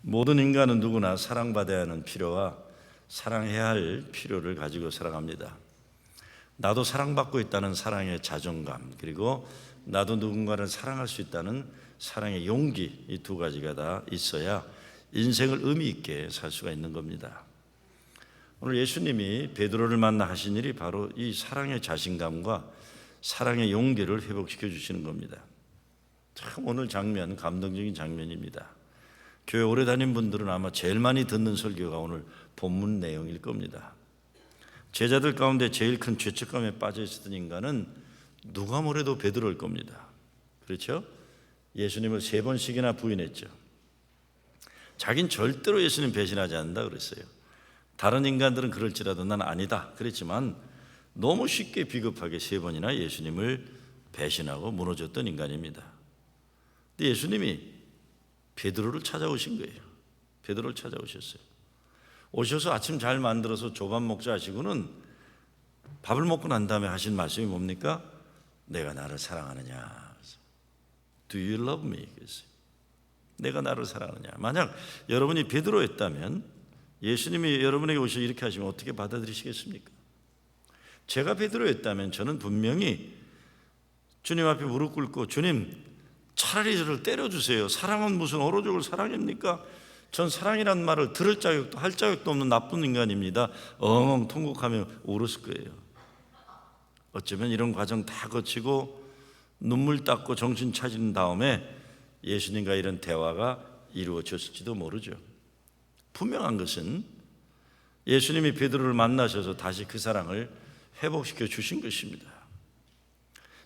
모든 인간은 누구나 사랑받아야 하는 필요와 사랑해야 할 필요를 가지고 살아갑니다. 나도 사랑받고 있다는 사랑의 자존감, 그리고 나도 누군가를 사랑할 수 있다는 사랑의 용기, 이 두 가지가 다 있어야 인생을 의미 있게 살 수가 있는 겁니다. 오늘 예수님이 베드로를 만나 하신 일이 바로 이 사랑의 자신감과 사랑의 용기를 회복시켜 주시는 겁니다. 참 오늘 장면 감동적인 장면입니다. 교회 오래 다닌 분들은 아마 제일 많이 듣는 설교가 오늘 본문 내용일 겁니다. 제자들 가운데 제일 큰 죄책감에 빠져 있었던 인간은 누가 뭐래도 베드로일 겁니다. 그렇죠? 예수님을 3번씩이나 부인했죠. 자긴 절대로 예수님 배신하지 않는다 그랬어요. 다른 인간들은 그럴지라도 난 아니다 그랬지만 너무 쉽게 비겁하게 3번이나 예수님을 배신하고 무너졌던 인간입니다. 근데 예수님이 베드로를 찾아오신 거예요. 베드로를 찾아오셨어요. 오셔서 아침 잘 만들어서 조밥 먹자 하시고는 밥을 먹고 난 다음에 하신 말씀이 뭡니까? 내가 나를 사랑하느냐? Do you love me? 그랬어요. 내가 나를 사랑하느냐? 만약 여러분이 베드로였다면 예수님이 여러분에게 오셔서 이렇게 하시면 어떻게 받아들이시겠습니까? 제가 베드로였다면 저는 분명히 주님 앞에 무릎 꿇고 주님 차라리 저를 때려주세요. 사랑은 무슨 어로 죽을 사랑입니까? 전 사랑이란 말을 들을 자격도 할 자격도 없는 나쁜 인간입니다. 엉엉 통곡하며 울었을 거예요. 어쩌면 이런 과정 다 거치고 눈물 닦고 정신 차린 다음에 예수님과 이런 대화가 이루어졌을지도 모르죠. 분명한 것은 예수님이 베드로를 만나셔서 다시 그 사랑을 회복시켜 주신 것입니다.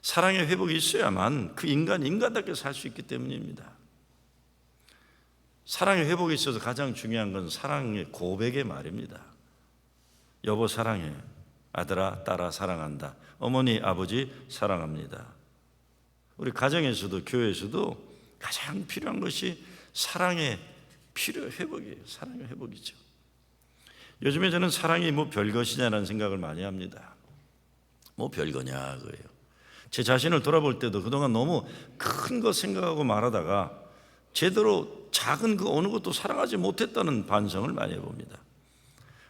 사랑의 회복이 있어야만 그 인간답게 살 수 있기 때문입니다. 사랑의 회복이 있어서 가장 중요한 건 사랑의 고백의 말입니다. 여보 사랑해, 아들아 딸아 사랑한다, 어머니 아버지 사랑합니다. 우리 가정에서도 교회에서도 가장 필요한 것이 사랑의 회복이에요. 사랑의 회복이죠. 요즘에 저는 사랑이 뭐 별것이냐라는 생각을 많이 합니다. 뭐 별거냐 그거예요. 제 자신을 돌아볼 때도 그동안 너무 큰 거 생각하고 말하다가 제대로 작은 그 어느 것도 사랑하지 못했다는 반성을 많이 해봅니다.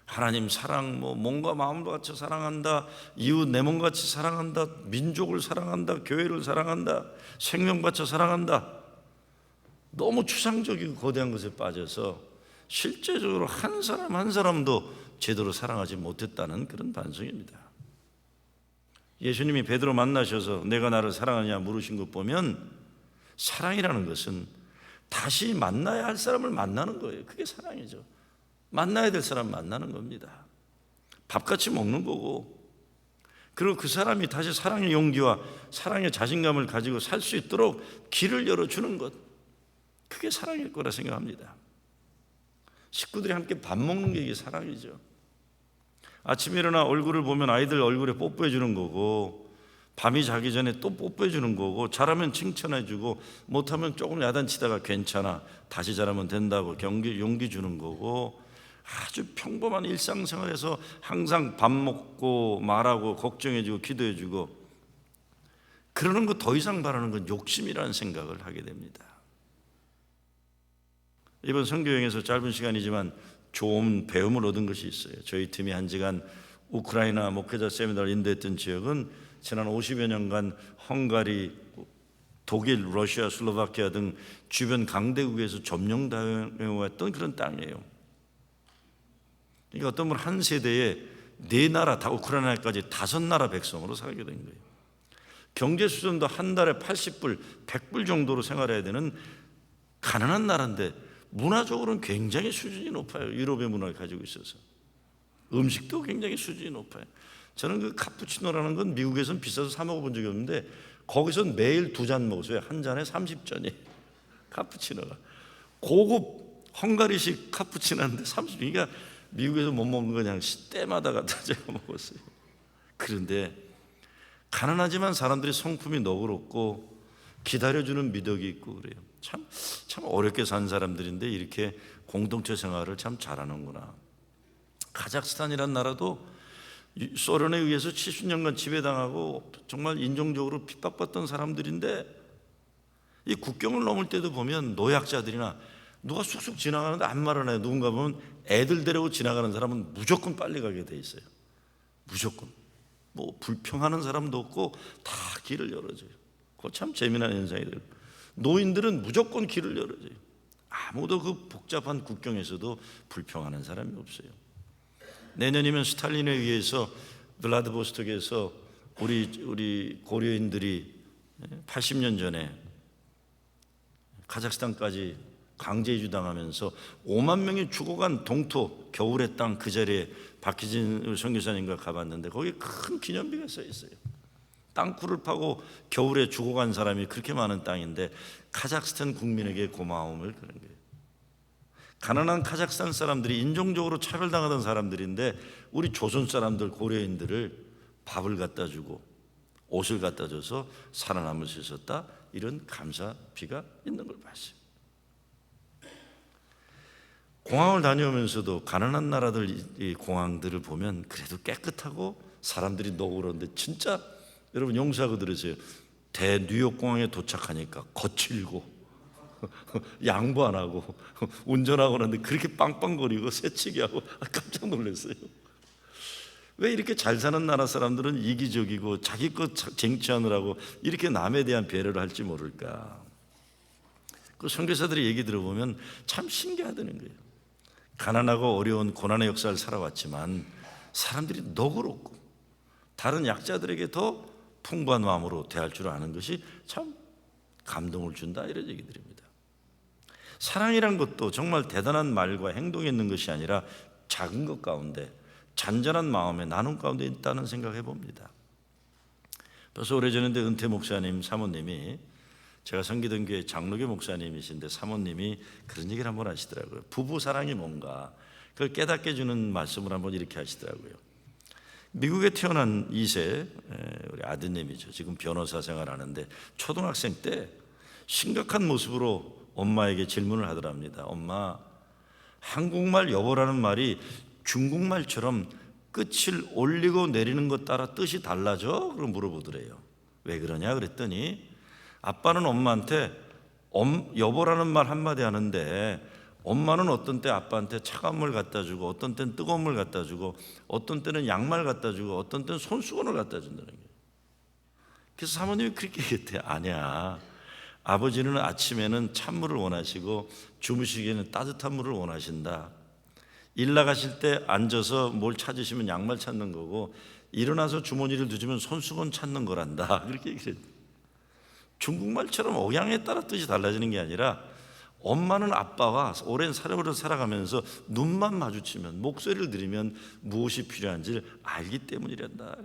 하나님 사랑, 몸과 마음과 같이 사랑한다, 이웃 내 몸같이 사랑한다, 민족을 사랑한다, 교회를 사랑한다, 생명 바쳐 사랑한다. 너무 추상적이고 거대한 것에 빠져서 실제적으로 한 사람 한 사람도 제대로 사랑하지 못했다는 그런 반성입니다. 예수님이 베드로 만나셔서 내가 나를 사랑하느냐 물으신 것 보면 사랑이라는 것은 다시 만나야 할 사람을 만나는 거예요. 그게 사랑이죠. 만나야 될 사람 만나는 겁니다. 밥같이 먹는 거고, 그리고 그 사람이 다시 사랑의 용기와 사랑의 자신감을 가지고 살 수 있도록 길을 열어주는 것, 그게 사랑일 거라 생각합니다. 식구들이 함께 밥 먹는 게 이게 사랑이죠. 아침에 일어나 얼굴을 보면 아이들 얼굴에 뽀뽀해 주는 거고, 밤이 자기 전에 또 뽀뽀해 주는 거고, 잘하면 칭찬해 주고 못하면 조금 야단치다가 괜찮아 다시 잘하면 된다고 용기 주는 거고, 아주 평범한 일상생활에서 항상 밥 먹고 말하고 걱정해 주고 기도해 주고, 그러는 거 더 이상 바라는 건 욕심이라는 생각을 하게 됩니다. 이번 선교여행에서 짧은 시간이지만 좋은 배움을 얻은 것이 있어요. 저희 팀이 한 지간 우크라이나 목회자 세미나를 인도했던 지역은 지난 50여 년간 헝가리, 독일, 러시아, 슬로바키아 등 주변 강대국에서 점령당해왔던 그런 땅이에요. 그러니까 어떤 분 한 세대에 4나라 다 우크라이나까지 5나라 백성으로 살게 된 거예요. 경제 수준도 한 달에 80불, 100불 정도로 생활해야 되는 가난한 나라인데 문화적으로는 굉장히 수준이 높아요. 유럽의 문화를 가지고 있어서 음식도 굉장히 수준이 높아요. 저는 그 카푸치노라는 건 미국에서는 비싸서 사 먹어본 적이 없는데 거기서는 매일 2잔 먹었어요. 한 잔에 30전이 카푸치노가 고급 헝가리식 카푸치노인데 30. 그러니까 미국에서 못 먹는 거 그냥 때마다 갖다 제가 먹었어요. 그런데 가난하지만 사람들이 성품이 너그럽고 기다려주는 미덕이 있고 그래요. 참 어렵게 산 사람들인데 이렇게 공동체 생활을 참 잘하는구나. 카자흐스탄이라는 나라도 소련에 의해서 70년간 지배당하고 정말 인종적으로 핍박받던 사람들인데 이 국경을 넘을 때도 보면 노약자들이나 누가 쑥쑥 지나가는데 안 말을 해요. 누군가 보면 애들 데리고 지나가는 사람은 무조건 빨리 가게 돼 있어요. 무조건. 뭐 불평하는 사람도 없고 다 길을 열어줘요. 그거 참 재미난 현상이 돼요. 노인들은 무조건 길을 열어줘요. 아무도 그 복잡한 국경에서도 불평하는 사람이 없어요. 내년이면 스탈린에 의해서 블라디보스톡에서 우리 고려인들이 80년 전에 카자흐스탄까지 강제 이주당하면서 5만 명이 죽어간 동토 겨울의 땅, 그 자리에 박희진 선교사님과 가봤는데 거기 큰 기념비가 써 있어요. 땅굴을 파고 겨울에 죽어간 사람이 그렇게 많은 땅인데 카자흐스탄 국민에게 고마움을 그런 거예요. 가난한 카자흐스탄 사람들이 인종적으로 차별당하던 사람들인데 우리 조선 사람들, 고려인들을 밥을 갖다 주고 옷을 갖다 줘서 살아남을 수 있었다, 이런 감사비가 있는 걸 봤어요. 공항을 다녀오면서도 가난한 나라들 이 공항들을 보면 그래도 깨끗하고 사람들이 너그러운데, 진짜 여러분 용서하고 들으세요. 대 뉴욕 공항에 도착하니까 거칠고 양보 안 하고 운전하고 하는데 그렇게 빵빵거리고 새치기 하고 깜짝 놀랐어요. 왜 이렇게 잘 사는 나라 사람들은 이기적이고 자기 것 쟁취하느라고 이렇게 남에 대한 배려를 할지 모를까? 그 선교사들의 얘기 들어보면 참 신기하다는 거예요. 가난하고 어려운 고난의 역사를 살아왔지만 사람들이 너그럽고 다른 약자들에게 더 풍부한 마음으로 대할 줄 아는 것이 참 감동을 준다, 이런 얘기들입니다. 사랑이란 것도 정말 대단한 말과 행동에 있는 것이 아니라 작은 것 가운데, 잔잔한 마음의 나눔 가운데 있다는 생각해 봅니다. 벌써 오래전인데 은퇴 목사님 사모님이, 제가 섬기던 교회 장로교 목사님이신데 사모님이 그런 얘기를 한번 하시더라고요. 부부 사랑이 뭔가 그걸 깨닫게 해주는 말씀을 한번 이렇게 하시더라고요. 미국에 태어난 2세 우리 아드님이죠. 지금 변호사 생활하는데 초등학생 때 심각한 모습으로 엄마에게 질문을 하더랍니다. 엄마, 한국말 여보라는 말이 중국말처럼 끝을 올리고 내리는 것 따라 뜻이 달라져? 그럼 물어보더래요. 왜 그러냐 그랬더니 아빠는 엄마한테 여보라는 말 한마디 하는데 엄마는 어떤 때 아빠한테 차가운 물 갖다 주고 어떤 때는 뜨거운 물 갖다 주고 어떤 때는 양말 갖다 주고 어떤 때는 손수건을 갖다 준다는 거예요. 그래서 사모님이 그렇게 얘기했대요. 아니야, 아버지는 아침에는 찬물을 원하시고 주무시기에는 따뜻한 물을 원하신다. 일 나가실 때 앉아서 뭘 찾으시면 양말 찾는 거고 일어나서 주머니를 뒤지면 손수건 찾는 거란다. 그렇게 얘기를 했대요. 중국말처럼 억양에 따라 뜻이 달라지는 게 아니라 엄마는 아빠와 오랜 사람으로 살아가면서 눈만 마주치면, 목소리를 들으면 무엇이 필요한지를 알기 때문이란다.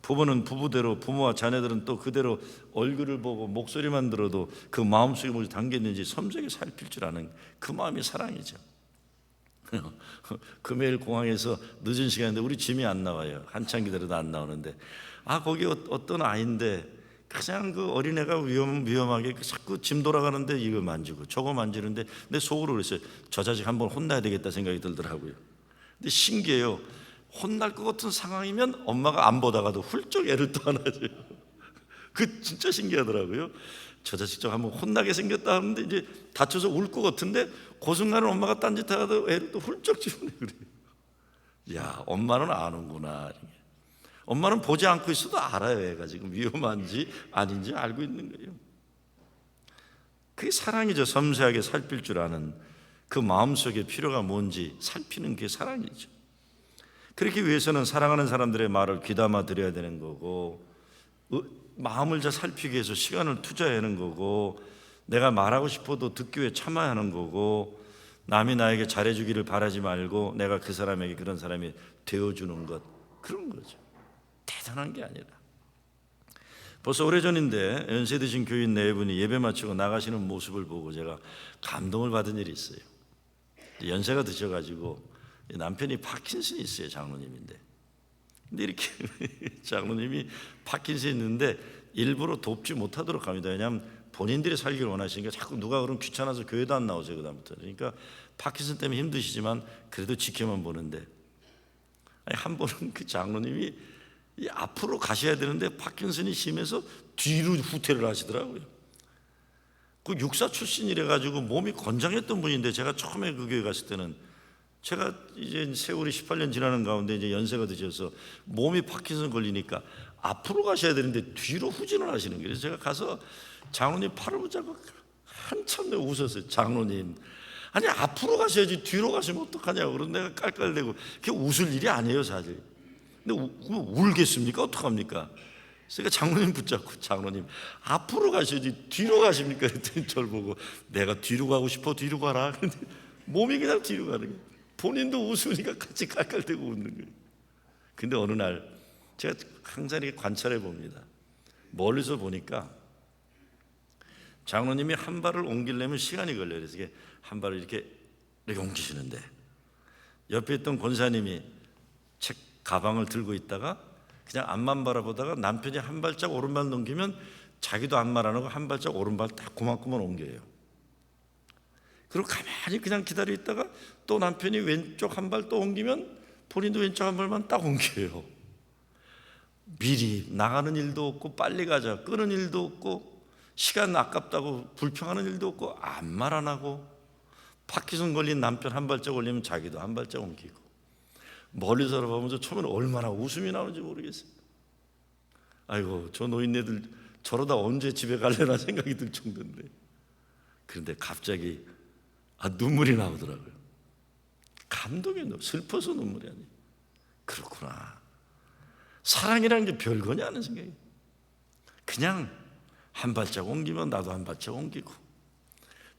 부부는 부부대로, 부모와 자녀들은 또 그대로 얼굴을 보고 목소리만 들어도 그 마음속에 무엇이 담겼는지 섬세하게 살필 줄 아는 그 마음이 사랑이죠. 금요일 공항에서 늦은 시간인데 우리 짐이 안 나와요. 한참 기다려도 안 나오는데, 거기 어떤 아이인데 그냥 그 어린애가 위험하게 자꾸 짐 돌아가는데 이거 만지고 저거 만지는데 내 속으로 그랬어요. 저 자식 한번 혼나야 되겠다 생각이 들더라고요. 근데 신기해요. 혼날 것 같은 상황이면 엄마가 안 보다가도 훌쩍 애를 또 안아줘요. 그 진짜 신기하더라고요. 저 자식 좀 한번 혼나게 생겼다 하는데 이제 다쳐서 울 것 같은데 그 순간은 엄마가 딴짓하다가 애를 또 훌쩍 집어내 그래요. 야, 엄마는 아는구나. 엄마는 보지 않고 있어도 알아요. 애가 지금 위험한지 아닌지 알고 있는 거예요. 그게 사랑이죠. 섬세하게 살필 줄 아는, 그 마음속에 필요가 뭔지 살피는 게 사랑이죠. 그렇기 위해서는 사랑하는 사람들의 말을 귀담아 들어야 되는 거고, 마음을 잘 살피기 위해서 시간을 투자해야 하는 거고, 내가 말하고 싶어도 듣기 위해 참아야 하는 거고, 남이 나에게 잘해주기를 바라지 말고 내가 그 사람에게 그런 사람이 되어주는 것, 그런 거죠. 대단한 게 아니라. 벌써 오래전인데 연세 드신 교인 네 분이 예배 마치고 나가시는 모습을 보고 제가 감동을 받은 일이 있어요. 연세가 드셔가지고 남편이 파킨슨이 있어요. 장로님인데. 근데 이렇게 장로님이 파킨슨이 있는데 일부러 돕지 못하도록 합니다. 왜냐하면 본인들이 살기를 원하시니까 자꾸 누가 그러면 귀찮아서 교회도 안 나오세요. 그다음부터. 그러니까 파킨슨 때문에 힘드시지만 그래도 지켜만 보는데, 한 번은 그 장로님이 앞으로 가셔야 되는데 파킨슨이 심해서 뒤로 후퇴를 하시더라고요. 그 육사 출신이래 가지고 몸이 건장했던 분인데, 제가 처음에 그 교회 갔을 때는, 제가 이제 세월이 18년 지나는 가운데 이제 연세가 드셔서 몸이 파킨슨 걸리니까 앞으로 가셔야 되는데 뒤로 후진을 하시는 거예요. 그래서 제가 가서 장로님 팔을 붙잡고 한참 내가 웃었어요. 장로님, 아니 앞으로 가셔야지 뒤로 가시면 어떡하냐고. 그런 내가 깔깔대고, 그게 웃을 일이 아니에요 사실. 근데 울겠습니까? 어떡합니까? 그러니까 장로님 붙잡고, 장로님 앞으로 가셔야지 뒤로 가십니까? 그랬더니 저를 보고, 내가 뒤로 가고 싶어 뒤로 가라. 근데 몸이 그냥 뒤로 가는 거예요. 본인도 웃으니까 같이 깔깔대고 웃는 거예요. 근데 어느 날 제가 항상 이렇게 관찰해 봅니다. 멀리서 보니까 장로님이 한 발을 옮기려면 시간이 걸려요. 그래서 한 발을 이렇게 옮기시는데, 옆에 있던 권사님이 책 가방을 들고 있다가 그냥 앞만 바라보다가 남편이 한 발짝 오른발 넘기면 자기도 앞 말 안 하고 한 발짝 오른발 딱 고만고만 옮겨요. 그리고 가만히 그냥 기다려 있다가 또 남편이 왼쪽 한 발 또 옮기면 본인도 왼쪽 한 발만 딱 옮겨요. 미리 나가는 일도 없고, 빨리 가자 끄는 일도 없고, 시간 아깝다고 불평하는 일도 없고, 아무 말 안 하고, 파킨슨 걸린 남편 한 발짝 올리면 자기도 한 발짝 옮기고, 멀리서 보면서 처음에는 얼마나 웃음이 나오는지 모르겠어요. 아이고, 저 노인네들 저러다 언제 집에 갈래나 생각이 들 정도인데. 그런데 갑자기 눈물이 나오더라고요. 감동이 나요. 슬퍼서 눈물이 아니에요. 그렇구나, 사랑이라는 게 별거냐 하는 생각이. 그냥 한 발짝 옮기면 나도 한 발짝 옮기고,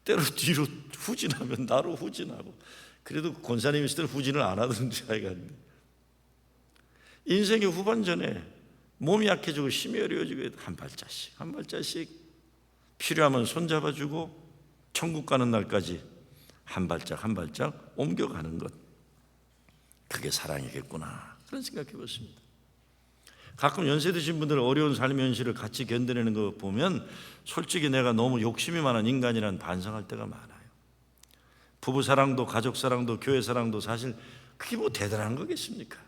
때로 뒤로 후진하면 나로 후진하고. 그래도 권사님이 있을 때는 후진을 안 하던지 하여간, 인생의 후반전에 몸이 약해지고 힘이 어려워지고 한 발짝씩 한 발짝씩, 필요하면 손잡아주고 천국 가는 날까지 한 발짝 한 발짝 옮겨가는 것, 그게 사랑이겠구나, 그런 생각해 봤습니다. 가끔 연세 드신 분들 어려운 삶의 현실을 같이 견뎌내는 거 보면 솔직히 내가 너무 욕심이 많은 인간이라는 반성할 때가 많아요. 부부 사랑도 가족 사랑도 교회 사랑도 사실 그게 뭐 대단한 거겠습니까?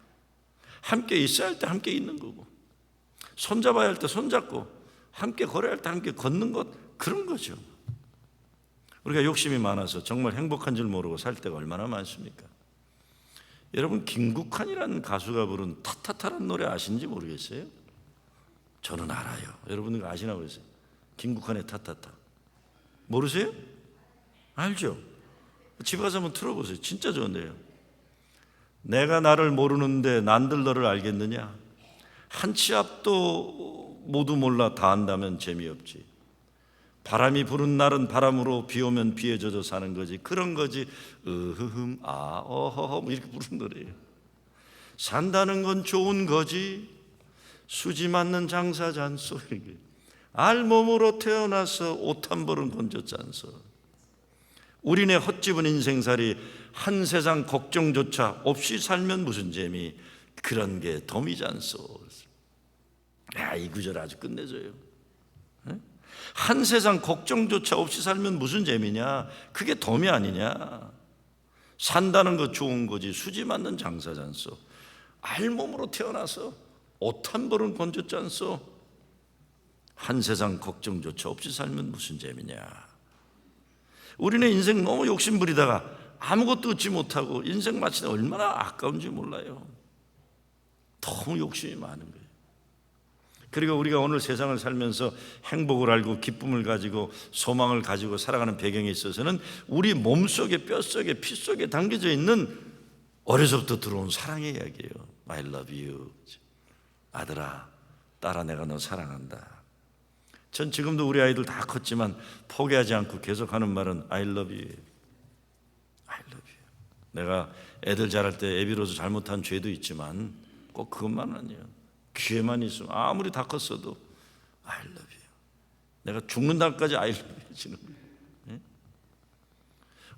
함께 있어야 할 때 함께 있는 거고, 손잡아야 할 때 손잡고, 함께 걸어야 할 때 함께 걷는 것, 그런 거죠. 우리가 욕심이 많아서 정말 행복한 줄 모르고 살 때가 얼마나 많습니까? 여러분, 김국환이라는 가수가 부른 타타타라는 노래 아시는지 모르겠어요? 저는 알아요. 여러분 아시나 모르겠어요? 김국환의 타타타 모르세요? 알죠? 집에 가서 한번 틀어보세요. 진짜 좋은데요. 내가 나를 모르는데 난들 너를 알겠느냐? 한 치 앞도 모두 몰라 다 안다면 재미없지. 바람이 부는 날은 바람으로, 비 오면 비에 젖어 사는 거지. 그런 거지. 으흠 아 어허허 뭐 이렇게 부르는 노래예요. 산다는 건 좋은 거지, 수지 맞는 장사잔소. 알몸으로 태어나서 옷 한 벌은 건졌잖소. 우리네 헛집은 인생살이, 한 세상 걱정조차 없이 살면 무슨 재미, 그런 게 덤이잖소. 이 구절 아주 끝내줘요. 한 세상 걱정조차 없이 살면 무슨 재미냐, 그게 덤이 아니냐. 산다는 거 좋은 거지, 수지 맞는 장사잖소. 알몸으로 태어나서 옷 한 벌은 건졌잖소. 한 세상 걱정조차 없이 살면 무슨 재미냐. 우리는 인생 너무 욕심부리다가 아무것도 얻지 못하고 인생 마치는 얼마나 아까운지 몰라요. 너무 욕심이 많은 거예요. 그리고 우리가 오늘 세상을 살면서 행복을 알고 기쁨을 가지고 소망을 가지고 살아가는 배경에 있어서는 우리 몸속에, 뼛속에, 피속에 담겨져 있는 어려서부터 들어온 사랑의 이야기예요. I love you. 아들아, 딸아, 내가 너 사랑한다. 전 지금도 우리 아이들 다 컸지만 포기하지 않고 계속하는 말은 I love you. I love you. 내가 애들 자랄 때 애비로서 잘못한 죄도 있지만 꼭 그것만 아니에요. 기회만 있으면 아무리 다 컸어도 I love you. 내가 죽는 날까지 I love you 해주는 거예요. 네?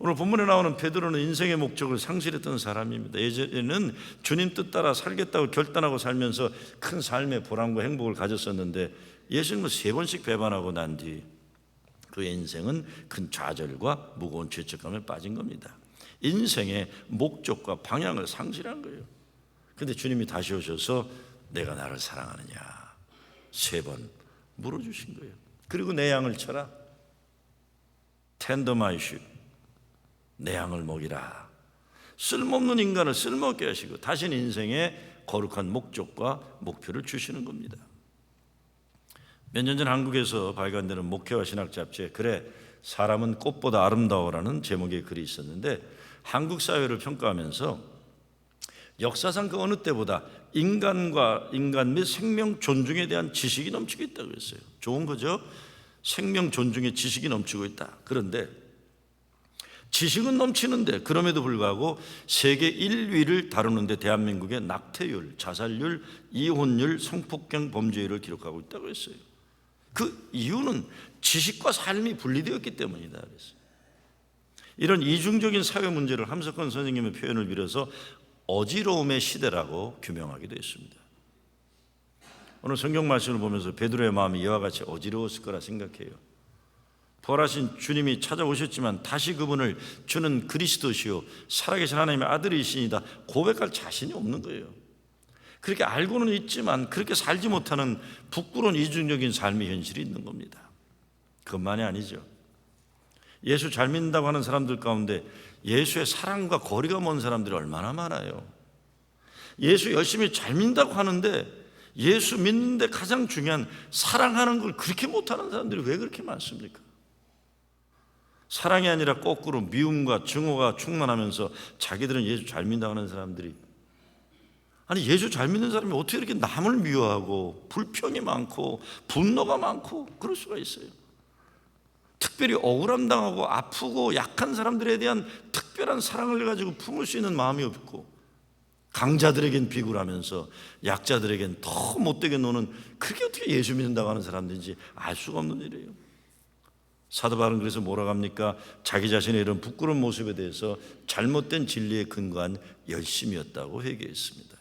오늘 본문에 나오는 베드로는 인생의 목적을 상실했던 사람입니다. 예전에는 주님 뜻 따라 살겠다고 결단하고 살면서 큰 삶의 보람과 행복을 가졌었는데, 예수님은 3번씩 배반하고 난 뒤 그의 인생은 큰 좌절과 무거운 죄책감에 빠진 겁니다. 인생의 목적과 방향을 상실한 거예요. 그런데 주님이 다시 오셔서 내가 나를 사랑하느냐 3번 물어주신 거예요. 그리고 내 양을 쳐라. tend my sheep. 내 양을 먹이라. 쓸모없는 인간을 쓸모없게 하시고 다신 인생의 거룩한 목적과 목표를 주시는 겁니다. 몇 년 전 한국에서 발간되는 목회와 신학 잡지에 그래 사람은 꽃보다 아름다워라는 제목의 글이 있었는데, 한국 사회를 평가하면서 역사상 그 어느 때보다 인간 및 생명 존중에 대한 지식이 넘치고 있다고 했어요. 좋은 거죠. 생명 존중에 지식이 넘치고 있다. 그런데 지식은 넘치는데 그럼에도 불구하고 세계 1위를 다루는데 대한민국의 낙태율, 자살률, 이혼율, 성폭행 범죄율을 기록하고 있다고 했어요. 그 이유는 지식과 삶이 분리되었기 때문이다 그랬어요. 이런 이중적인 사회 문제를 함석헌 선생님의 표현을 빌어서 어지러움의 시대라고 규명하기도 했습니다. 오늘 성경 말씀을 보면서 베드로의 마음이 이와 같이 어지러웠을 거라 생각해요. 부활하신 주님이 찾아오셨지만 다시 그분을 주는 그리스도시요 살아계신 하나님의 아들이시니다 고백할 자신이 없는 거예요. 그렇게 알고는 있지만 그렇게 살지 못하는 부끄러운 이중적인 삶의 현실이 있는 겁니다. 그것만이 아니죠. 예수 잘 믿는다고 하는 사람들 가운데 예수의 사랑과 거리가 먼 사람들이 얼마나 많아요. 예수 열심히 잘 믿는다고 하는데 예수 믿는데 가장 중요한 사랑하는 걸 그렇게 못하는 사람들이 왜 그렇게 많습니까? 사랑이 아니라 거꾸로 미움과 증오가 충만하면서 자기들은 예수 잘 믿는다고 하는 사람들이, 아니 예수 잘 믿는 사람이 어떻게 이렇게 남을 미워하고 불평이 많고 분노가 많고 그럴 수가 있어요. 특별히 억울함 당하고 아프고 약한 사람들에 대한 특별한 사랑을 가지고 품을 수 있는 마음이 없고, 강자들에겐 비굴하면서 약자들에겐 더 못되게 노는, 그게 어떻게 예수 믿는다고 하는 사람들인지 알 수가 없는 일이에요. 사도 바울은 그래서 뭐라고 합니까? 자기 자신의 이런 부끄러운 모습에 대해서 잘못된 진리에 근거한 열심이었다고 회개했습니다.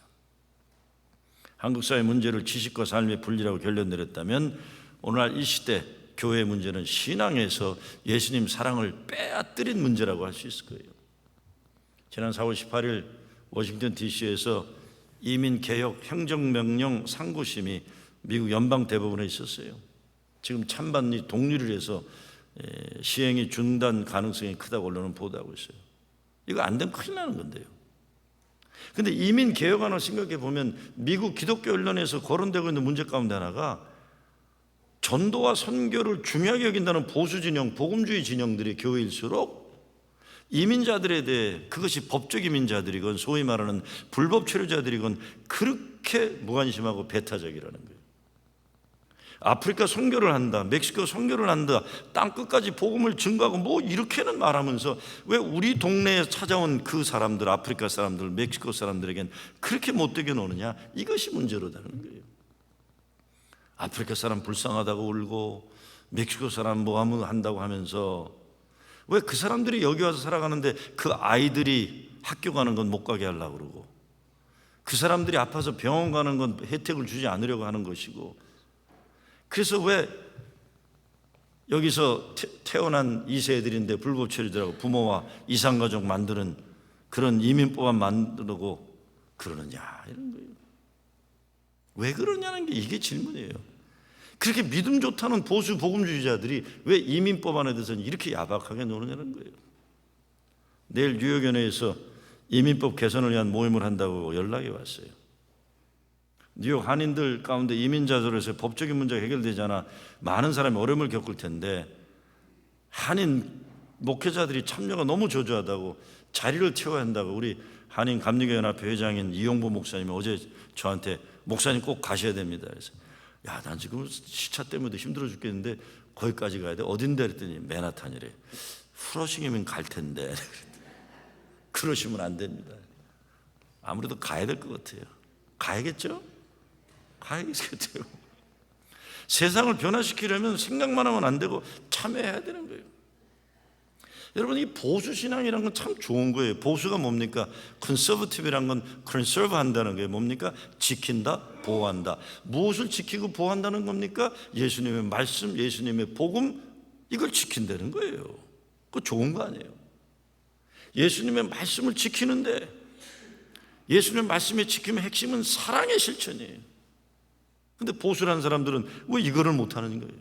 한국 사회 문제를 지식과 삶의 분리라고 결론 내렸다면 오늘날 이 시대 교회의 문제는 신앙에서 예수님 사랑을 빼앗들인 문제라고 할 수 있을 거예요. 지난 4월 18일 워싱턴 DC에서 이민개혁 행정명령 상고심이 미국 연방대법원에 있었어요. 지금 찬반이 동률을 해서 시행이 중단 가능성이 크다고 언론은 보도하고 있어요. 이거 안 되면 큰일 나는 건데요. 그런데 이민개혁안을 생각해 보면 미국 기독교 언론에서 거론되고 있는 문제 가운데 하나가 전도와 선교를 중요하게 여긴다는 보수 진영, 복음주의 진영들이 교회일수록 이민자들에 대해, 그것이 법적 이민자들이건 소위 말하는 불법 체류자들이건 그렇게 무관심하고 배타적이라는 거예요. 아프리카 선교를 한다, 멕시코 선교를 한다, 땅끝까지 복음을 증거하고 뭐 이렇게는 말하면서 왜 우리 동네에 찾아온 그 사람들, 아프리카 사람들, 멕시코 사람들에겐 그렇게 못되게 노느냐? 이것이 문제로다는 거예요. 아프리카 사람 불쌍하다고 울고 멕시코 사람 뭐 한다고 하면서 왜 그 사람들이 여기 와서 살아가는데 그 아이들이 학교 가는 건 못 가게 하려고 그러고, 그 사람들이 아파서 병원 가는 건 혜택을 주지 않으려고 하는 것이고, 그래서 왜 여기서 태어난 2세들인데 불법 체류자라고 부모와 이상가족 만드는 그런 이민법안 만들고 그러느냐, 이런 거예요. 왜 그러냐는 게 이게 질문이에요. 그렇게 믿음 좋다는 보수 복음주의자들이 왜 이민법안에 대해서는 이렇게 야박하게 노느냐는 거예요. 내일 뉴욕연회에서 이민법 개선을 위한 모임을 한다고 연락이 왔어요. 뉴욕 한인들 가운데 이민자들에서 법적인 문제가 해결되지 않아 많은 사람이 어려움을 겪을 텐데 한인 목회자들이 참여가 너무 저조하다고 자리를 채워야 한다고 우리 한인 감리교연합회 회장인 이용보 목사님이 어제 저한테 목사님 꼭 가셔야 됩니다. 그래서 야, 난 지금 시차 때문에 힘들어 죽겠는데 거기까지 가야 돼? 어딘데? 그랬더니 맨하탄이래. 프러싱이면 갈 텐데. 그러시면 안 됩니다. 아무래도 가야 될 것 같아요. 가야겠죠? 가야겠어요. 세상을 변화시키려면 생각만 하면 안 되고 참여해야 되는 거예요. 여러분, 이 보수 신앙이란 건 참 좋은 거예요. 보수가 뭡니까? 컨서버티브란 건 컨서브 한다는 게 뭡니까? 지킨다, 보호한다. 무엇을 지키고 보호한다는 겁니까? 예수님의 말씀, 예수님의 복음, 이걸 지킨다는 거예요. 그거 좋은 거 아니에요. 예수님의 말씀을 지키는데, 예수님의 말씀의 지킴의 핵심은 사랑의 실천이에요. 근데 보수라는 사람들은 왜 이거를 못하는 거예요?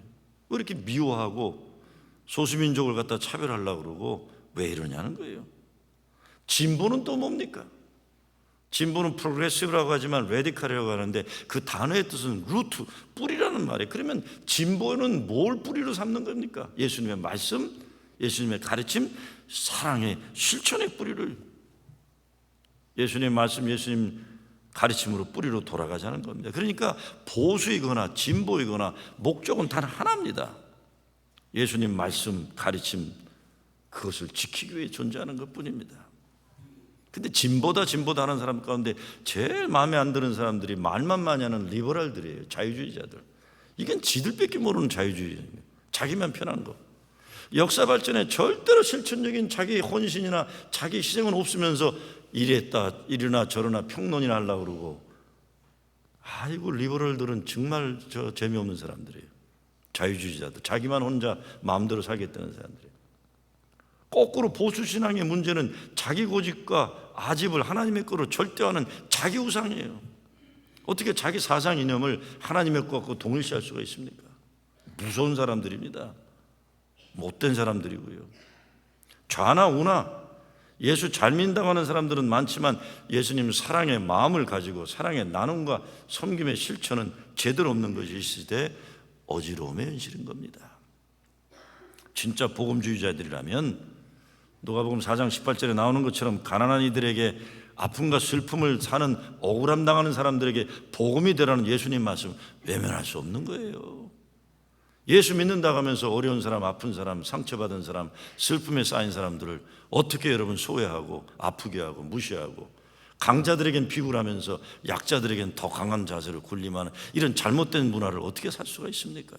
왜 이렇게 미워하고 소수민족을 갖다 차별하려고 그러고 왜 이러냐는 거예요. 진보는 또 뭡니까? 진보는 프로그레시브라고 하지만 레디컬이라고 하는데 그 단어의 뜻은 루트, 뿌리라는 말이에요. 그러면 진보는 뭘 뿌리로 삼는 겁니까? 예수님의 말씀, 예수님의 가르침, 사랑의 실천의 뿌리를, 예수님의 말씀, 예수님 가르침으로 뿌리로 돌아가자는 겁니다. 그러니까 보수이거나 진보이거나 목적은 단 하나입니다. 예수님 말씀, 가르침, 그것을 지키기 위해 존재하는 것뿐입니다. 근데 진보다 하는 사람 가운데 제일 마음에 안 드는 사람들이 말만 많이 하는 리버럴들이에요. 자유주의자들. 이건 지들밖에 모르는 자유주의예요. 자기만 편한 거. 역사 발전에 절대로 실천적인 자기 헌신이나 자기 희생은 없으면서 이리나 저러나 평론이나 하려고 그러고, 아이고 리버럴들은 정말 재미없는 사람들이에요. 자유주의자들, 자기만 혼자 마음대로 살겠다는 사람들이에요. 거꾸로 보수신앙의 문제는 자기 고집과 아집을 하나님의 거로 절대화하는 자기 우상이에요. 어떻게 자기 사상 이념을 하나님의 것과 동일시할 수가 있습니까? 무서운 사람들입니다. 못된 사람들이고요. 좌나 우나 예수 잘 믿는다고 하는 사람들은 많지만 예수님 사랑의 마음을 가지고 사랑의 나눔과 섬김의 실천은 제대로 없는 것이 이 시대의 어지러움의 현실인 겁니다. 진짜 복음주의자들이라면 누가복음 4장 18절에 나오는 것처럼 가난한 이들에게 아픔과 슬픔을 사는 억울함 당하는 사람들에게 복음이 되라는 예수님 말씀 외면할 수 없는 거예요. 예수 믿는다고 하면서 어려운 사람, 아픈 사람, 상처받은 사람, 슬픔에 쌓인 사람들을 어떻게 여러분 소외하고 아프게 하고 무시하고 강자들에겐 비굴하면서 약자들에겐 더 강한 자세로 군림하는 이런 잘못된 문화를 어떻게 살 수가 있습니까?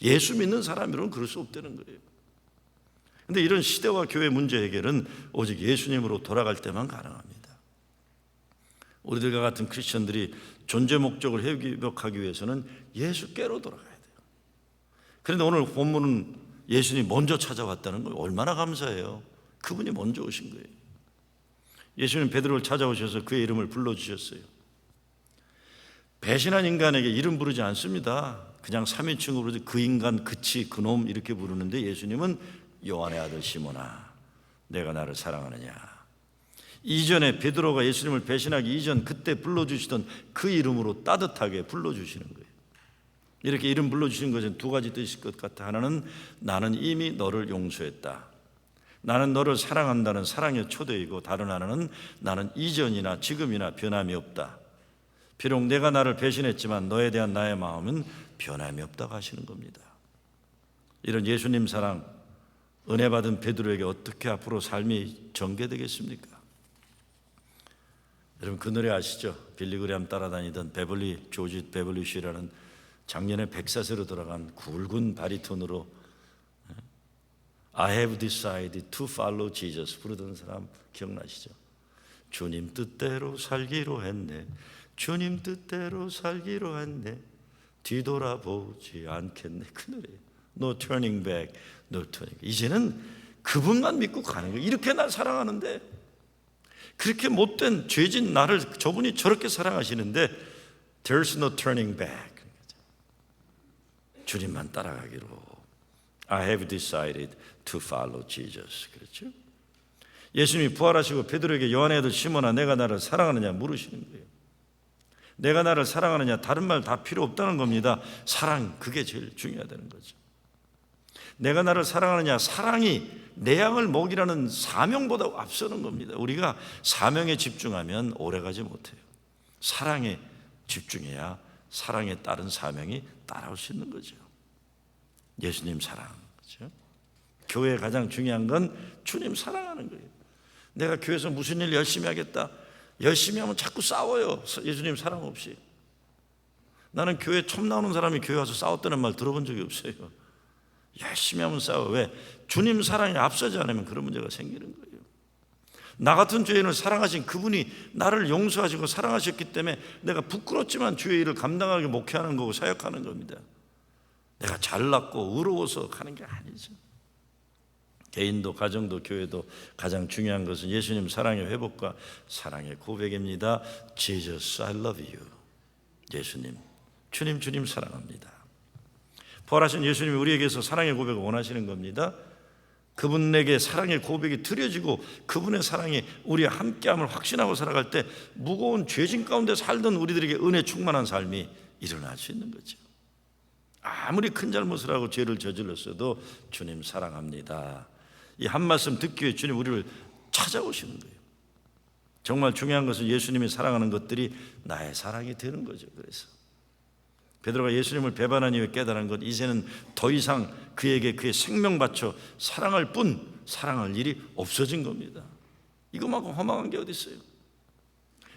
예수 믿는 사람이로는 그럴 수 없다는 거예요. 그런데 이런 시대와 교회 문제 해결은 오직 예수님으로 돌아갈 때만 가능합니다. 우리들과 같은 크리스천들이 존재 목적을 회복하기 위해서는 예수께로 돌아가야 돼요. 그런데 오늘 본문은 예수님이 먼저 찾아왔다는 거예요. 얼마나 감사해요. 그분이 먼저 오신 거예요. 예수님 베드로를 찾아오셔서 그의 이름을 불러주셨어요. 배신한 인간에게 이름 부르지 않습니다. 그냥 3인칭으로 부르지 그 인간, 그치, 그놈 이렇게 부르는데 예수님은 요한의 아들 시몬아 내가 나를 사랑하느냐. 이전에 베드로가 예수님을 배신하기 이전 그때 불러주시던 그 이름으로 따뜻하게 불러주시는 거예요. 이렇게 이름 불러주시는 것은 두 가지 뜻일 것 같아. 하나는 나는 이미 너를 용서했다. 나는 너를 사랑한다는 사랑의 초대이고, 다른 하나는 나는 이전이나 지금이나 변함이 없다. 비록 내가 나를 배신했지만 너에 대한 나의 마음은 변함이 없다고 하시는 겁니다. 이런 예수님 사랑, 은혜 받은 베드로에게 어떻게 앞으로 삶이 전개되겠습니까? 여러분 그 노래 아시죠? 빌리 그레함 따라다니던 조지 베벌리 쉬라는 작년에 104세로 돌아간 굵은 바리톤으로 I have decided to follow Jesus 부르던 사람 기억나시죠? 주님 뜻대로 살기로 했네. 주님 뜻대로 살기로 했네. 뒤돌아보지 않겠네. 그 노래예요. No turning back, no turning back. 이제는 그분만 믿고 가는 거예요. 이렇게 날 사랑하는데, 그렇게 못된 죄진 나를 저분이 저렇게 사랑하시는데 There's no turning back. 주님만 따라가기로 I have decided to follow Jesus. 그렇죠? 예수님이 부활하시고 베드로에게 요한의 아들 시몬아 내가 나를 사랑하느냐 물으시는 거예요. 내가 나를 사랑하느냐, 다른 말 다 필요 없다는 겁니다. 사랑, 그게 제일 중요하다는 거죠. 내가 나를 사랑하느냐, 사랑이 내 양을 먹이라는 사명보다 앞서는 겁니다. 우리가 사명에 집중하면 오래가지 못해요. 사랑에 집중해야 사랑에 따른 사명이 따라올 수 있는 거죠. 예수님 사랑, 그렇죠? 교회에 가장 중요한 건 주님 사랑하는 거예요. 내가 교회에서 무슨 일 열심히 하겠다, 열심히 하면 자꾸 싸워요. 예수님 사랑 없이. 나는 교회 처음 나오는 사람이 교회 와서 싸웠다는 말 들어본 적이 없어요. 열심히 하면 싸워. 왜? 주님 사랑이 앞서지 않으면 그런 문제가 생기는 거예요. 나 같은 죄인을 사랑하신 그분이 나를 용서하시고 사랑하셨기 때문에 내가 부끄럽지만 주의 일을 감당하게 목회하는 거고 사역하는 겁니다. 내가 잘났고 의로워서 가는 게 아니죠. 개인도 가정도 교회도 가장 중요한 것은 예수님 사랑의 회복과 사랑의 고백입니다. Jesus, I love you. 예수님, 주님 사랑합니다. 부활하신 예수님이 우리에게서 사랑의 고백을 원하시는 겁니다. 그분에게 사랑의 고백이 드려지고 그분의 사랑이 우리와 함께함을 확신하고 살아갈 때 무거운 죄진 가운데 살던 우리들에게 은혜 충만한 삶이 일어날 수 있는 거죠. 아무리 큰 잘못을 하고 죄를 저질렀어도 주님 사랑합니다. 이 한 말씀 듣기 위해 주님 우리를 찾아오시는 거예요. 정말 중요한 것은 예수님이 사랑하는 것들이 나의 사랑이 되는 거죠. 그래서 베드로가 예수님을 배반한 이후에 깨달은 것, 이제는 더 이상 그에게 그의 생명 바쳐 사랑할 뿐 사랑할 일이 없어진 겁니다. 이것만큼 허망한 게 어디 있어요?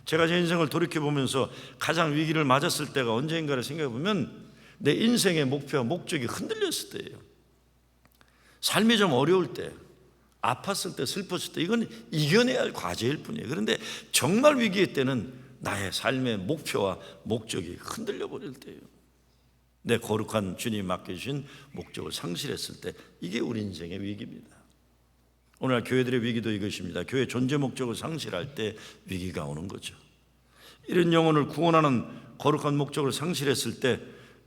제가 제 인생을 돌이켜보면서 가장 위기를 맞았을 때가 언제인가를 생각해보면 내 인생의 목표와 목적이 흔들렸을 때예요. 삶이 좀 어려울 때, 아팠을 때, 슬펐을 때, 이건 이겨내야 할 과제일 뿐이에요. 그런데 정말 위기의 때는 나의 삶의 목표와 목적이 흔들려 버릴 때예요. 내 거룩한 주님이 맡겨주신 목적을 상실했을 때, 이게 우리 인생의 위기입니다. 오늘날 교회들의 위기도 이것입니다. 교회 존재 목적을 상실할 때 위기가 오는 거죠. 이런 영혼을 구원하는 거룩한 목적을 상실했을 때,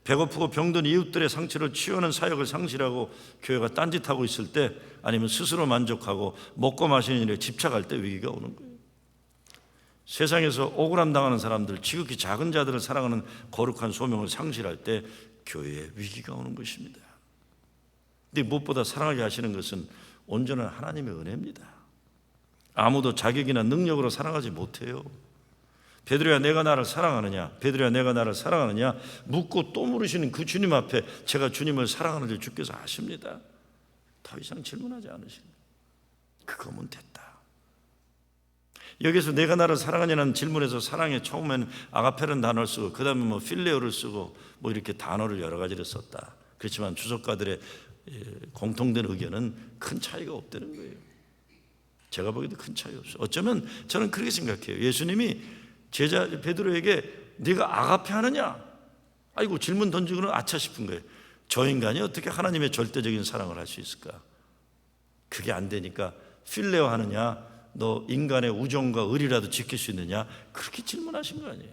배고프고 병든 이웃들의 상처를 치유하는 사역을 상실하고 교회가 딴짓하고 있을 때, 아니면 스스로 만족하고 먹고 마시는 일에 집착할 때 위기가 오는 거예요. 세상에서 억울함 당하는 사람들, 지극히 작은 자들을 사랑하는 거룩한 소명을 상실할 때 교회에 위기가 오는 것입니다. 근데 무엇보다 사랑하게 하시는 것은 온전한 하나님의 은혜입니다. 아무도 자격이나 능력으로 사랑하지 못해요. 베드로야 내가 나를 사랑하느냐, 베드로야 내가 나를 사랑하느냐 묻고 또 물으시는 그 주님 앞에 제가 주님을 사랑하는지 주께서 아십니다. 더 이상 질문하지 않으십니다. 그거면 됐다. 여기서 내가 나를 사랑하냐는 질문에서 사랑에 처음에는 아가페라는 단어를 쓰고 그 다음에 뭐 필레오를 쓰고 뭐 이렇게 단어를 여러 가지를 썼다. 그렇지만 주석가들의 공통된 의견은 큰 차이가 없다는 거예요. 제가 보기에도 큰 차이 없어요. 어쩌면 저는 그렇게 생각해요. 예수님이 제자 베드로에게 네가 아가페 하느냐? 아이고 질문 던지고는 아차 싶은 거예요. 저 인간이 어떻게 하나님의 절대적인 사랑을 할 수 있을까? 그게 안 되니까 필레오 하느냐? 너 인간의 우정과 의리라도 지킬 수 있느냐? 그렇게 질문하신 거 아니에요.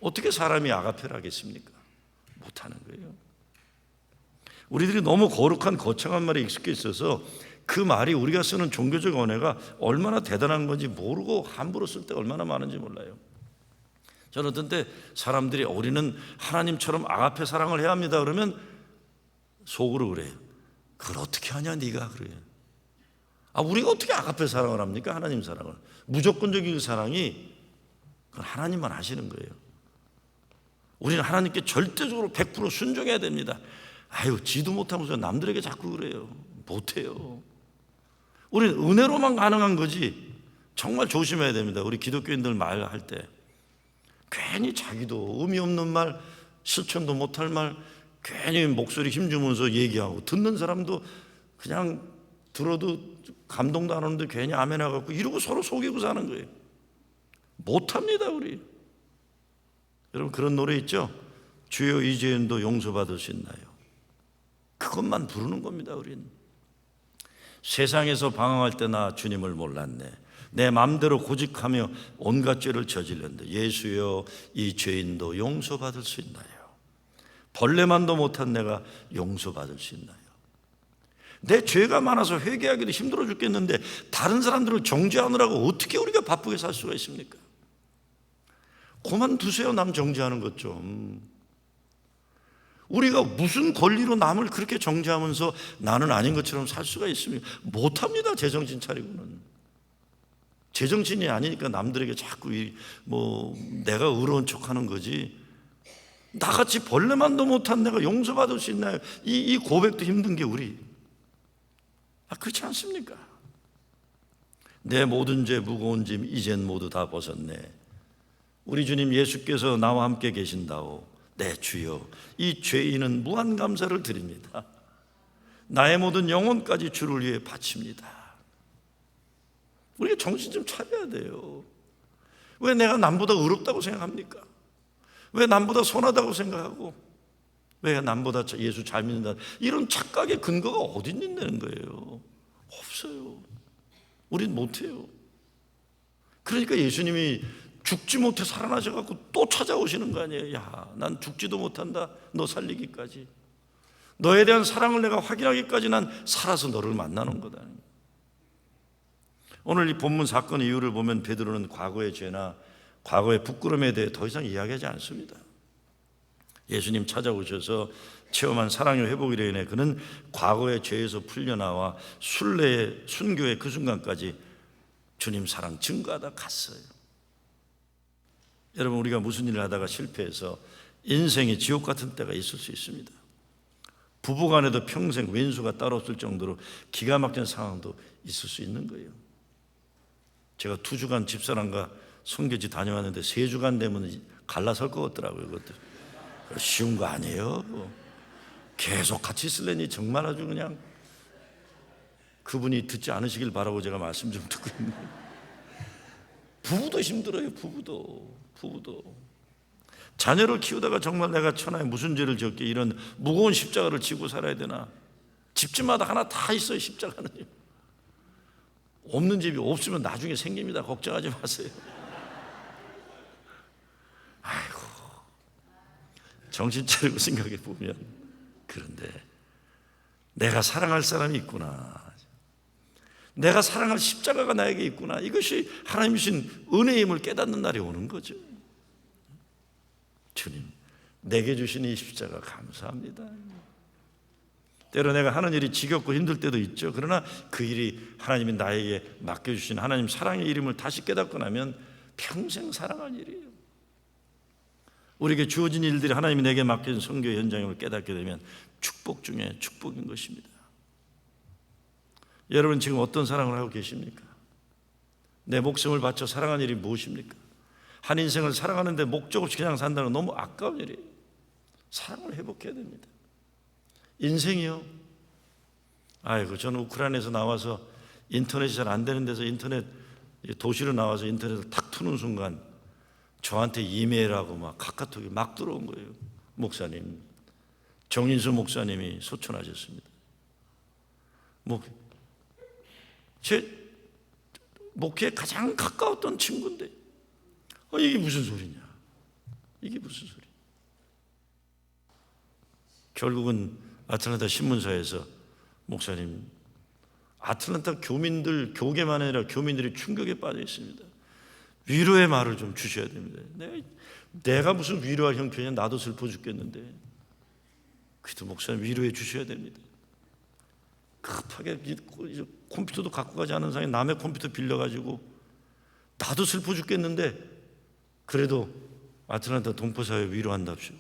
어떻게 사람이 아가페를 하겠습니까? 못하는 거예요. 우리들이 너무 거룩한 거창한 말에 익숙해 있어서 그 말이 우리가 쓰는 종교적 언어가 얼마나 대단한 건지 모르고 함부로 쓸 때 얼마나 많은지 몰라요. 저는 어떤 때 사람들이 우리는 하나님처럼 아가페 사랑을 해야 합니다 그러면 속으로 그래요. 그걸 어떻게 하냐 네가 그래요. 우리가 어떻게 아가페 사랑을 합니까? 하나님 사랑을. 무조건적인 사랑이 그건 하나님만 하시는 거예요. 우리는 하나님께 절대적으로 100% 순종해야 됩니다. 아유 지도 못하면서 남들에게 자꾸 그래요. 못해요. 우리는 은혜로만 가능한 거지. 정말 조심해야 됩니다. 우리 기독교인들 말할 때 괜히 자기도 의미 없는 말, 실천도 못할 말 괜히 목소리 힘주면서 얘기하고 듣는 사람도 그냥 들어도 감동도 안 오는데 괜히 아멘 해갖고 이러고 서로 속이고 사는 거예요. 못합니다 우리. 여러분 그런 노래 있죠? 주여 이 죄인도 용서받을 수 있나요? 그것만 부르는 겁니다 우리는. 세상에서 방황할 때 나 주님을 몰랐네. 내 마음대로 고집하며 온갖 죄를 저질렀는데 예수여 이 죄인도 용서받을 수 있나요? 벌레만도 못한 내가 용서받을 수 있나요? 내 죄가 많아서 회개하기도 힘들어 죽겠는데 다른 사람들을 정죄하느라고 어떻게 우리가 바쁘게 살 수가 있습니까? 그만두세요. 남 정죄하는 것 좀. 우리가 무슨 권리로 남을 그렇게 정죄하면서 나는 아닌 것처럼 살 수가 있습니까? 못합니다. 제정신 차리고는. 제정신이 아니니까 남들에게 자꾸 내가 의로운 척하는 거지. 나같이 벌레만도 못한 내가 용서받을 수 있나요? 이 고백도 힘든 게 우리. 그렇지 않습니까? 내 모든 죄 무거운 짐 이젠 모두 다 벗었네. 우리 주님 예수께서 나와 함께 계신다오. 내 주여 이 죄인은 무한 감사를 드립니다. 나의 모든 영혼까지 주를 위해 바칩니다. 우리가 정신 좀 차려야 돼요. 왜 내가 남보다 의롭다고 생각합니까? 왜 남보다 선하다고 생각하고 왜 남보다 예수 잘 믿는다 이런 착각의 근거가 어디 있는 거예요? 없어요. 우린 못해요. 그러니까 예수님이 죽지 못해 살아나셔갖고 또 찾아오시는 거 아니에요. 야, 난 죽지도 못한다. 너 살리기까지. 너에 대한 사랑을 내가 확인하기까지 난 살아서 너를 만나는 거다. 오늘 이 본문 사건 이유를 보면 베드로는 과거의 죄나 과거의 부끄러움에 대해 더 이상 이야기하지 않습니다. 예수님 찾아오셔서 체험한 사랑의 회복으로 인해 그는 과거의 죄에서 풀려나와 순례의 순교의 그 순간까지 주님 사랑 증거하다 갔어요. 여러분, 우리가 무슨 일을 하다가 실패해서 인생이 지옥 같은 때가 있을 수 있습니다. 부부간에도 평생 왼수가 따로 없을 정도로 기가 막힌 상황도 있을 수 있는 거예요. 제가 2주간 집사람과 성교지 다녀왔는데 3주간 되면 갈라설 것 같더라고요. 그것도 쉬운 거 아니에요. 계속 같이 있을래니 정말 아주 그냥 그분이 듣지 않으시길 바라고 제가 말씀 좀 듣고 있는데, 부부도 힘들어요. 부부도 자녀를 키우다가 정말 내가 천하에 무슨 죄를 지었기에 이런 무거운 십자가를 지고 살아야 되나. 집집마다 하나 다 있어요. 십자가는 없는 집이 없으면 나중에 생깁니다. 걱정하지 마세요. 아이고, 정신 차리고 생각해 보면, 그런데 내가 사랑할 사람이 있구나, 내가 사랑할 십자가가 나에게 있구나, 이것이 하나님 주신 은혜의 힘을 깨닫는 날이 오는 거죠. 주님, 내게 주신 이 십자가 감사합니다. 때로 내가 하는 일이 지겹고 힘들 때도 있죠. 그러나 그 일이 하나님이 나에게 맡겨주신 하나님 사랑의 이름을 다시 깨닫고 나면 평생 사랑할 일이에요. 우리에게 주어진 일들이 하나님이 내게 맡겨진 선교 현장임을 깨닫게 되면 축복 중에 축복인 것입니다. 여러분, 지금 어떤 사랑을 하고 계십니까? 내 목숨을 바쳐 사랑하는 일이 무엇입니까? 한 인생을 사랑하는데 목적 없이 그냥 산다는 건 너무 아까운 일이에요. 사랑을 회복해야 됩니다. 인생이요, 아이고, 저는 우크라이나에서 나와서 인터넷이 잘 안 되는 데서 인터넷 도시로 나와서 인터넷을 탁 트는 순간 저한테 이메일하고 막 카카오톡이 막 들어온 거예요. 목사님, 정인수 목사님이 소천하셨습니다. 제 목회에 가장 가까웠던 친구인데 이게 무슨 소리냐, 이게 무슨 소리. 결국은 아틀란타 신문사에서 목사님, 아틀란타 교민들, 교계만 아니라 교민들이 충격에 빠져 있습니다. 위로의 말을 좀 주셔야 됩니다. 내가 무슨 위로할 형편이냐, 나도 슬퍼 죽겠는데. 그래도 목사님 위로해 주셔야 됩니다. 급하게 컴퓨터도 갖고 가지 않은 상황에 남의 컴퓨터 빌려가지고 나도 슬퍼 죽겠는데 그래도 아틀란타 동포사회 위로한답시고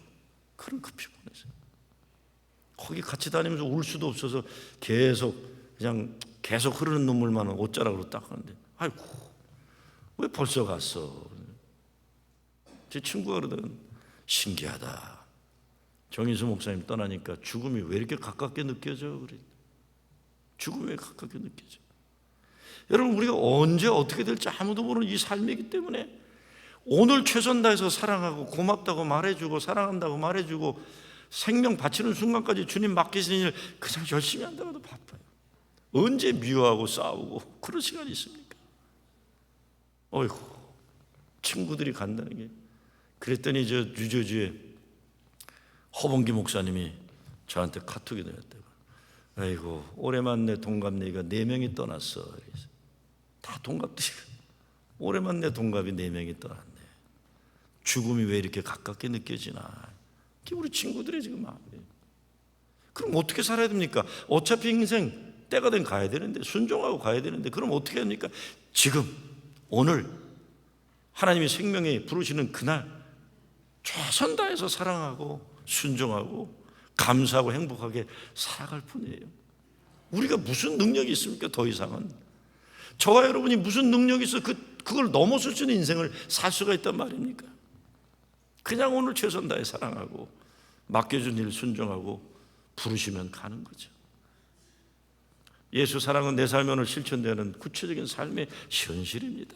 그런 급히 보내세요. 거기 같이 다니면서 울 수도 없어서 계속 흐르는 눈물만 옷자락으로 닦았는데, 아이고, 왜 벌써 갔어? 제 친구가 그러더니 신기하다, 정인수 목사님 떠나니까 죽음이 왜 이렇게 가깝게 느껴져? 그래. 죽음이 왜 가깝게 느껴져? 여러분, 우리가 언제 어떻게 될지 아무도 모르는 이 삶이기 때문에 오늘 최선 다해서 사랑하고 고맙다고 말해주고 사랑한다고 말해주고 생명 바치는 순간까지 주님 맡기신 일 그냥 열심히 한다고도 바빠요. 언제 미워하고 싸우고 그런 시간이 있습니까? 어이구, 친구들이 간다는 게. 그랬더니 저 뉴저지에 허봉기 목사님이 저한테 카톡이 되었대요. 아이고, 오래만 내 동갑내기가 4명이 떠났어. 다 동갑들이, 오래만 내 동갑이 4명이 떠났네. 죽음이 왜 이렇게 가깝게 느껴지나. 우리 친구들이 지금 마음이에요. 그럼 어떻게 살아야 됩니까? 어차피 인생 때가 되면 가야 되는데, 순종하고 가야 되는데, 그럼 어떻게 합니까? 지금 오늘 하나님이 생명에 부르시는 그날 최선 다해서 사랑하고 순종하고 감사하고 행복하게 살아갈 뿐이에요. 우리가 무슨 능력이 있습니까? 더 이상은 저와 여러분이 무슨 능력이 있어 그걸 넘어설 수 있는 인생을 살 수가 있단 말입니까? 그냥 오늘 최선 다해 사랑하고 맡겨준 일 순종하고 부르시면 가는 거죠. 예수 사랑은 내 삶에 오늘 실천되는 구체적인 삶의 현실입니다.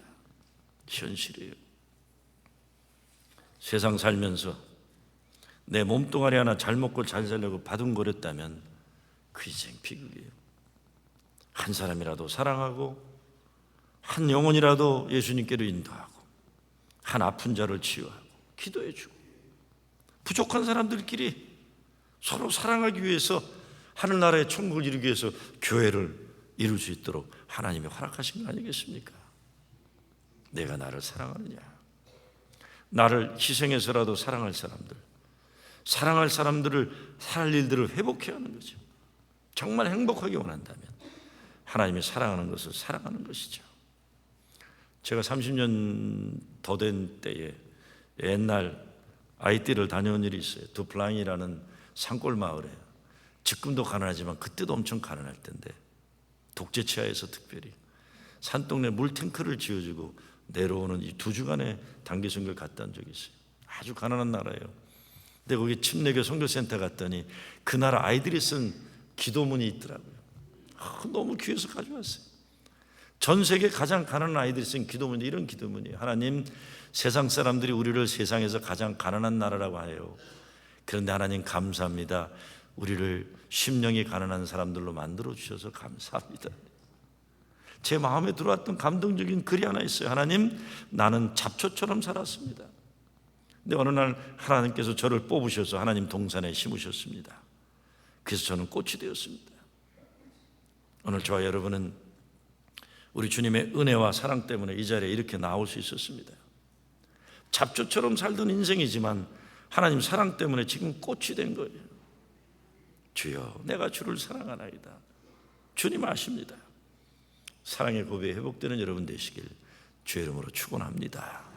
현실이에요. 세상 살면서 내 몸뚱아리 하나 잘 먹고 잘 살려고 바둥거렸다면 그 인생 비극이에요. 한 사람이라도 사랑하고 한 영혼이라도 예수님께로 인도하고 한 아픈 자를 치유하고 기도해주고 부족한 사람들끼리 서로 사랑하기 위해서 하늘나라의 천국을 이루기 위해서 교회를 이룰 수 있도록 하나님이 허락하신 거 아니겠습니까? 내가 나를 사랑하느냐, 나를 희생해서라도 사랑할 사람들, 사랑할 사람들을 살 일들을 회복해야 하는 거죠. 정말 행복하게 원한다면 하나님이 사랑하는 것을 사랑하는 것이죠. 제가 30년 더 된 때에 옛날 아이띠를 다녀온 일이 있어요. 두플랑이라는 산골 마을에, 지금도 가난하지만 그때도 엄청 가난할 텐데 독재치하에서 특별히 산동네 물탱크를 지어주고 내려오는 이 2주간의 단기 선교를 갔다 온 적이 있어요. 아주 가난한 나라예요. 근데 거기 침례교 선교센터 갔더니 그 나라 아이들이 쓴 기도문이 있더라고요. 너무 귀해서 가져왔어요. 전 세계 가장 가난한 아이들이 쓴 기도문이 이런 기도문이에요. 하나님, 세상 사람들이 우리를 세상에서 가장 가난한 나라라고 해요. 그런데 하나님 감사합니다. 우리를 심령이 가난한 사람들로 만들어 주셔서 감사합니다. 제 마음에 들어왔던 감동적인 글이 하나 있어요. 하나님, 나는 잡초처럼 살았습니다. 근데 어느 날 하나님께서 저를 뽑으셔서 하나님 동산에 심으셨습니다. 그래서 저는 꽃이 되었습니다. 오늘 저와 여러분은 우리 주님의 은혜와 사랑 때문에 이 자리에 이렇게 나올 수 있었습니다. 잡초처럼 살던 인생이지만 하나님 사랑 때문에 지금 꽃이 된 거예요. 주여, 내가 주를 사랑하나이다. 주님 아십니다. 사랑의 고백이 회복되는 여러분 되시길 주의 이름으로 축원합니다.